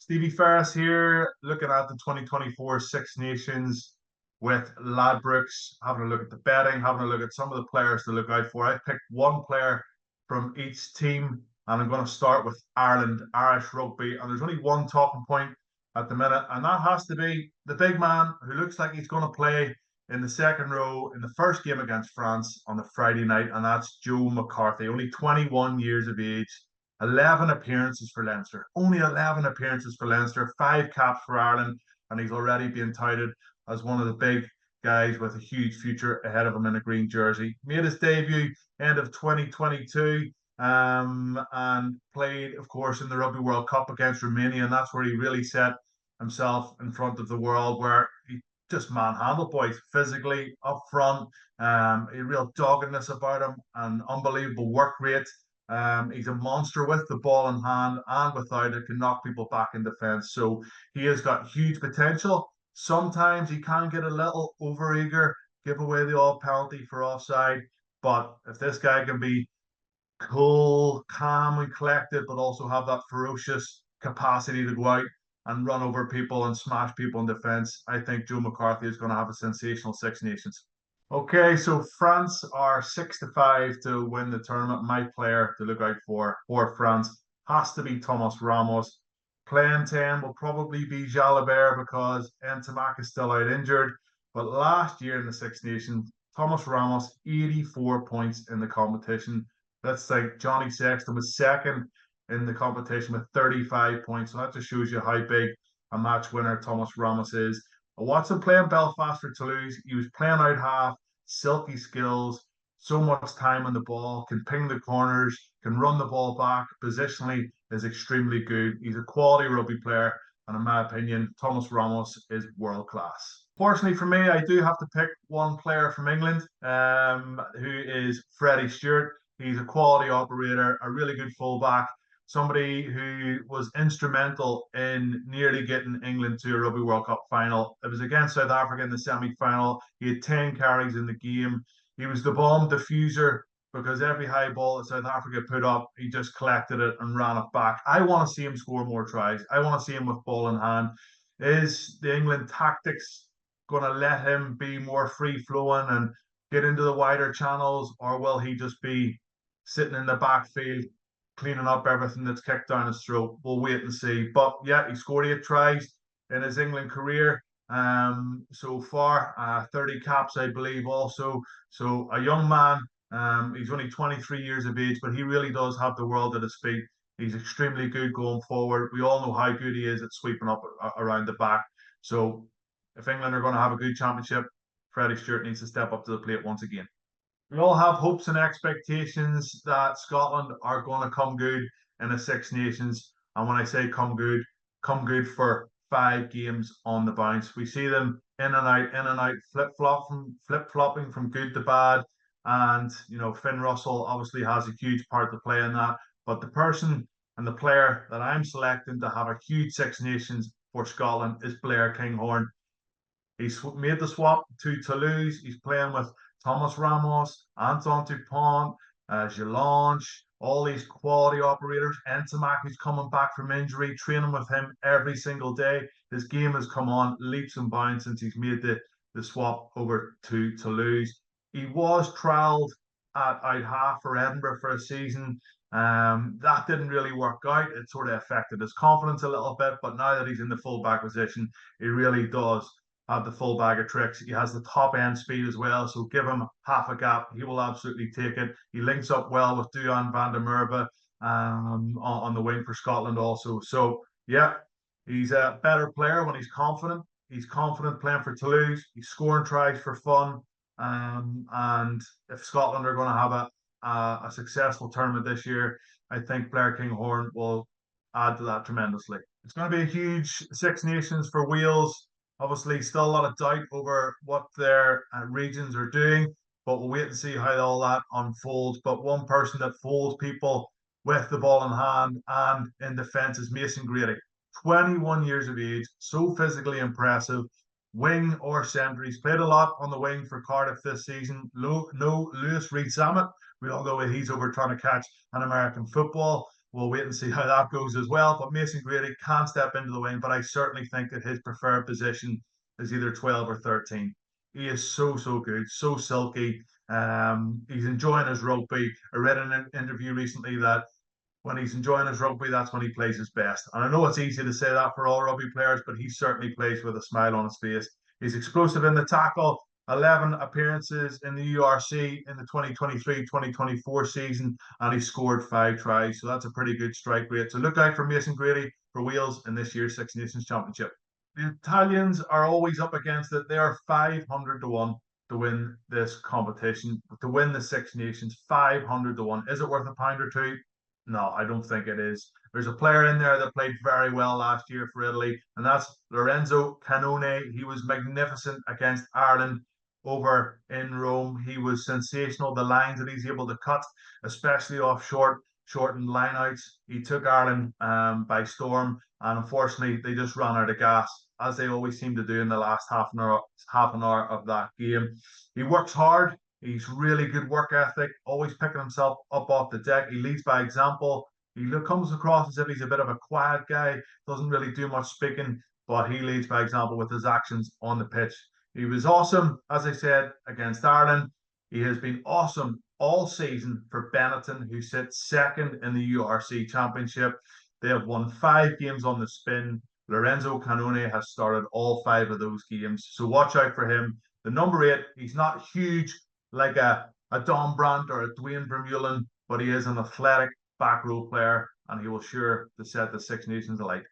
Stevie Ferris here, looking at the 2024 Six Nations with Ladbrokes, having a look at the betting, having a look at some of the players to look out for. I picked one player from each team, and I'm going to start with Ireland, Irish rugby. And there's only one talking point at the minute, and that has to be the big man who looks like he's going to play in the second row in the first game against France on the Friday night, and that's Joe McCarthy, only 21 years of age. 11 appearances for Leinster. Only 11 appearances for Leinster, 5 caps for Ireland, and he's already being touted as one of the big guys with a huge future ahead of him in a green jersey. Made his debut end of 2022 and played, of course, in the Rugby World Cup against Romania, and that's where he really set himself in front of the world, where he just manhandled boys physically up front, a real doggedness about him, an unbelievable work rate. He's a monster with the ball in hand and without it, can knock people back in defence. So he has got huge potential. Sometimes he can get a little overeager, give away the odd penalty for offside. But if this guy can be cool, calm, and collected, but also have that ferocious capacity to go out and run over people and smash people in defence, I think Joe McCarthy is going to have a sensational Six Nations. Okay, so France are 6-5 to win the tournament. My player to look out for France has to be Thomas Ramos. Playing 10 will probably be Jalabert because Ntamack is still out injured. But last year in the Six Nations, Thomas Ramos, 84 points in the competition. That's like Johnny Sexton was second in the competition with 35 points. So that just shows you how big a match winner Thomas Ramos is. I watched him play in Belfast for Toulouse. He was playing out half, silky skills, so much time on the ball, can ping the corners, can run the ball back, positionally is extremely good. He's a quality rugby player, and in my opinion, Thomas Ramos is world class. Fortunately for me, I do have to pick one player from England, who is Freddy Stewart. He's a quality operator, a really good fullback, somebody who was instrumental in nearly getting England to a Rugby World Cup final. It was against South Africa in the semi-final. He had 10 carries in the game. He was the bomb diffuser because every high ball that South Africa put up, he just collected it and ran it back. I want to see him score more tries. I want to see him with ball in hand. Is the England tactics going to let him be more free-flowing and get into the wider channels, or will he just be sitting in the backfield cleaning up everything that's kicked down his throat? We'll wait and see. But yeah, he scored 8 tries in his England career so far, 30 caps, I believe, also. So a young man. He's only 23 years of age, but he really does have the world at his feet. He's extremely good going forward. We all know how good he is at sweeping up around the back. So if England are going to have a good championship, Freddie Stewart needs to step up to the plate once again. We all have hopes and expectations that Scotland are going to come good in the Six Nations. And when I say come good for 5 games on the bounce. We see them in and out, flip-flopping from good to bad. And, Finn Russell obviously has a huge part to play in that. But the person and the player that I'm selecting to have a huge Six Nations for Scotland is Blair Kinghorn. He's made the swap to Toulouse. He's playing with Thomas Ramos, Anton Dupont, Gelange, all these quality operators. Ntamack, who's coming back from injury, training with him every single day. His game has come on leaps and bounds since he's made the swap over to Toulouse. He was trialled at out half for Edinburgh for a season. That didn't really work out. It sort of affected his confidence a little bit, but now that he's in the full back position, he really does have the full bag of tricks. He has the top end speed as well, so give him half a gap, he will absolutely take it. He links up well with Duhan van der Merwe on the wing for Scotland also. So yeah, he's a better player when he's confident. He's confident playing for Toulouse. He's scoring tries for fun. And if Scotland are going to have a successful tournament this year, I think Blair Kinghorn will add to that tremendously. It's going to be a huge Six Nations for Wales. Obviously, still a lot of doubt over what their regions are doing, but we'll wait and see how all that unfolds. But one person that folds people with the ball in hand and in defence is Mason Grady. 21 years of age, so physically impressive, wing or centre. He's played a lot on the wing for Cardiff this season. No Lewis Reed-Zammit. We all know he's over trying to catch an American football. we'll wait and see how that goes as well. But Mason Grady can step into the wing, but I certainly think that his preferred position is either 12 or 13. He is so, so good, so silky. He's enjoying his rugby. I read in an interview recently that when he's enjoying his rugby, that's when he plays his best. And I know it's easy to say that for all rugby players, but he certainly plays with a smile on his face. He's explosive in the tackle, 11 appearances in the URC in the 2023-2024 season, and he scored 5 tries. So that's a pretty good strike rate. So look out for Mason Grady for Wales in this year's Six Nations Championship. The Italians are always up against it. They are 500 to 1 to win this competition, to win the Six Nations, 500 to 1. Is it worth a pound or two? No, I don't think it is. There's a player in there that played very well last year for Italy, and that's Lorenzo Canone. He was magnificent against Ireland over in Rome. He was sensational. The lines that he's able to cut, especially off shortened lineouts, he took Ireland by storm. And unfortunately, they just ran out of gas, as they always seem to do in the last half an hour of that game. He works hard. He's really good work ethic, always picking himself up off the deck. He leads by example. He comes across as if he's a bit of a quiet guy, doesn't really do much speaking, but he leads by example with his actions on the pitch. He was awesome, as I said, against Ireland. He has been awesome all season for Benetton, who sits second in the URC Championship. They have won 5 games on the spin. Lorenzo Canone has started all 5 of those games. So watch out for him. The number 8, he's not huge like a Don Brandt or a Dwayne Vermeulen, but he is an athletic back row player, and he will sure to set the Six Nations alight.